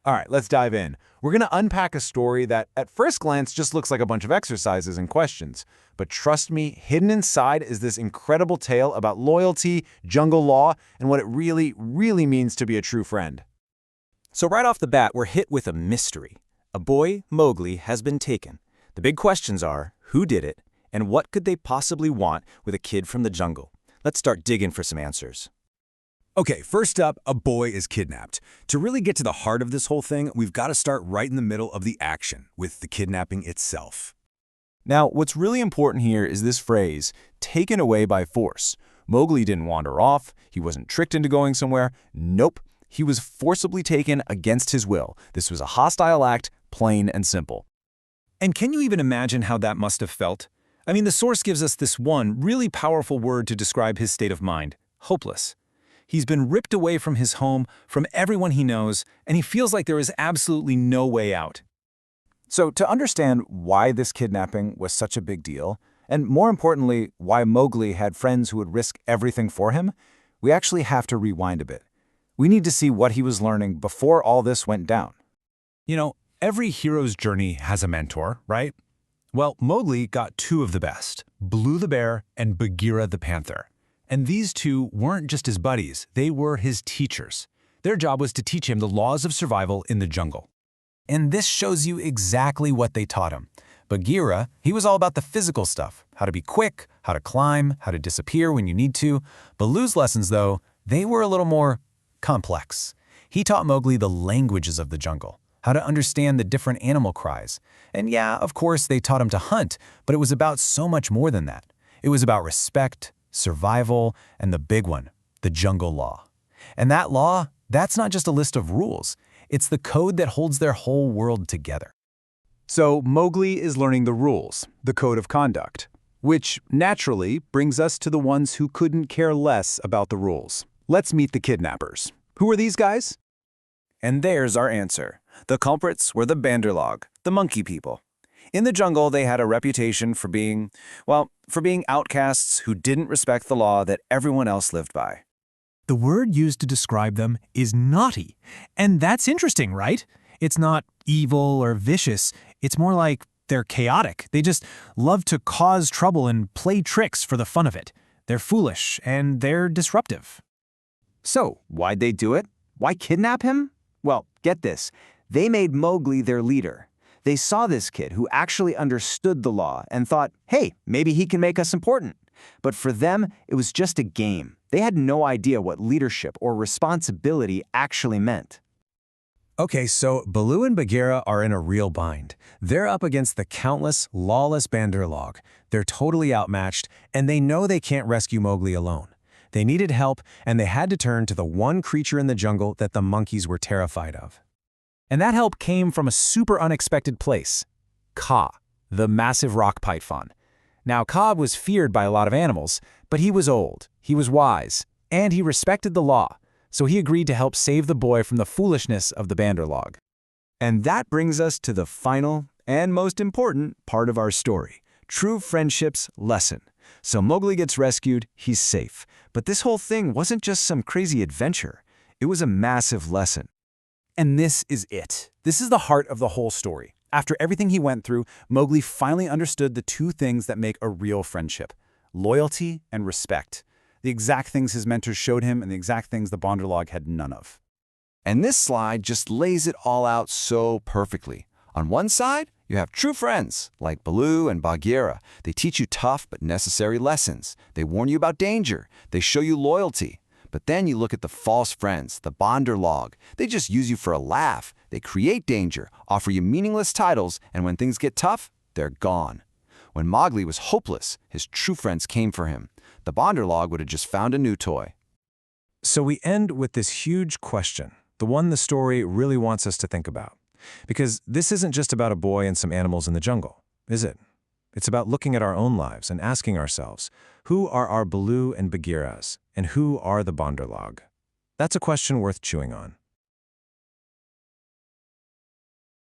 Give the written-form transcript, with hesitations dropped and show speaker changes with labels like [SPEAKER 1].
[SPEAKER 1] All right, let's dive in. We're going to unpack a story that, at first glance, just looks like a bunch of exercises and questions. But trust me, hidden inside is this incredible tale about loyalty, jungle law, and what it really, really means to be a true friend.
[SPEAKER 2] So right off the bat, we're hit with a mystery. A boy, Mowgli, has been taken. The big questions are, who did it, and what could they possibly want with a kid from the jungle? Let's start digging for some answers.
[SPEAKER 3] Okay, first up, a boy is kidnapped. To really get to the heart of this whole thing, we've got to start right in the middle of the action, with the kidnapping itself.
[SPEAKER 2] Now, what's really important here is this phrase, taken away by force. Mowgli didn't wander off, he wasn't tricked into going somewhere. Nope, he was forcibly taken against his will. This was a hostile act, plain and simple.
[SPEAKER 4] And can you even imagine how that must have felt? I mean, the source gives us this one really powerful word to describe his state of mind: hopeless. He's been ripped away from his home, from everyone he knows, and he feels like there is absolutely no way out.
[SPEAKER 2] So to understand why this kidnapping was such a big deal, and more importantly, why Mowgli had friends who would risk everything for him, we actually have to rewind a bit. We need to see what he was learning before all this went down.
[SPEAKER 3] You know, every hero's journey has a mentor, right? Well, Mowgli got two of the best, Baloo the bear and Bagheera the panther. And these two weren't just his buddies, they were his teachers. Their job was to teach him the laws of survival in the jungle. And this shows you exactly what they taught him. Bagheera, he was all about the physical stuff, how to be quick, how to climb, how to disappear when you need to. Baloo's lessons, though, they were a little more complex. He taught Mowgli the languages of the jungle, how to understand the different animal cries. And yeah, of course, they taught him to hunt, but it was about so much more than that. It was about respect, survival, and the big one, the jungle law. And that law, that's not just a list of rules. It's the code that holds their whole world together.
[SPEAKER 1] So Mowgli is learning the rules, the code of conduct, which naturally brings us to the ones who couldn't care less about the rules. Let's meet the kidnappers. Who are these guys?
[SPEAKER 2] And there's our answer. The culprits were the Banderlog, the monkey people. In the jungle, they had a reputation for being outcasts who didn't respect the law that everyone else lived by.
[SPEAKER 5] The word used to describe them is naughty. And that's interesting, right? It's not evil or vicious. It's more like they're chaotic. They just love to cause trouble and play tricks for the fun of it. They're foolish and they're disruptive.
[SPEAKER 6] So, why'd they do it? Why kidnap him? Well, get this. They made Mowgli their leader. They saw this kid who actually understood the law and thought, hey, maybe he can make us important. But for them, it was just a game. They had no idea what leadership or responsibility actually meant.
[SPEAKER 3] Okay, so Baloo and Bagheera are in a real bind. They're up against the countless, lawless Banderlog. They're totally outmatched, and they know they can't rescue Mowgli alone. They needed help, and they had to turn to the one creature in the jungle that the monkeys were terrified of.
[SPEAKER 2] And that help came from a super unexpected place: Kaa, the massive rock python. Now, Kaa was feared by a lot of animals, but he was old, he was wise, and he respected the law, so he agreed to help save the boy from the foolishness of the Banderlog.
[SPEAKER 6] And that brings us to the final and most important part of our story: true friendship's lesson. So Mowgli gets rescued, he's safe. But this whole thing wasn't just some crazy adventure. It was a massive lesson.
[SPEAKER 1] And this is it. This is the heart of the whole story. After everything he went through, Mowgli finally understood the two things that make a real friendship: loyalty and respect. The exact things his mentors showed him and the exact things the Banderlog had none of.
[SPEAKER 6] And this slide just lays it all out so perfectly. On one side, you have true friends like Baloo and Bagheera. They teach you tough but necessary lessons. They warn you about danger. They show you loyalty. But then you look at the false friends, the Banderlog. They just use you for a laugh. They create danger, offer you meaningless titles, and when things get tough, they're gone. When Mowgli was hopeless, his true friends came for him. The Banderlog would have just found a new toy.
[SPEAKER 3] So we end with this huge question, the one the story really wants us to think about. Because this isn't just about a boy and some animals in the jungle, is it? It's about looking at our own lives and asking ourselves, who are our Baloo and Bagheeras, and who are the Banderlog? That's a question worth chewing on.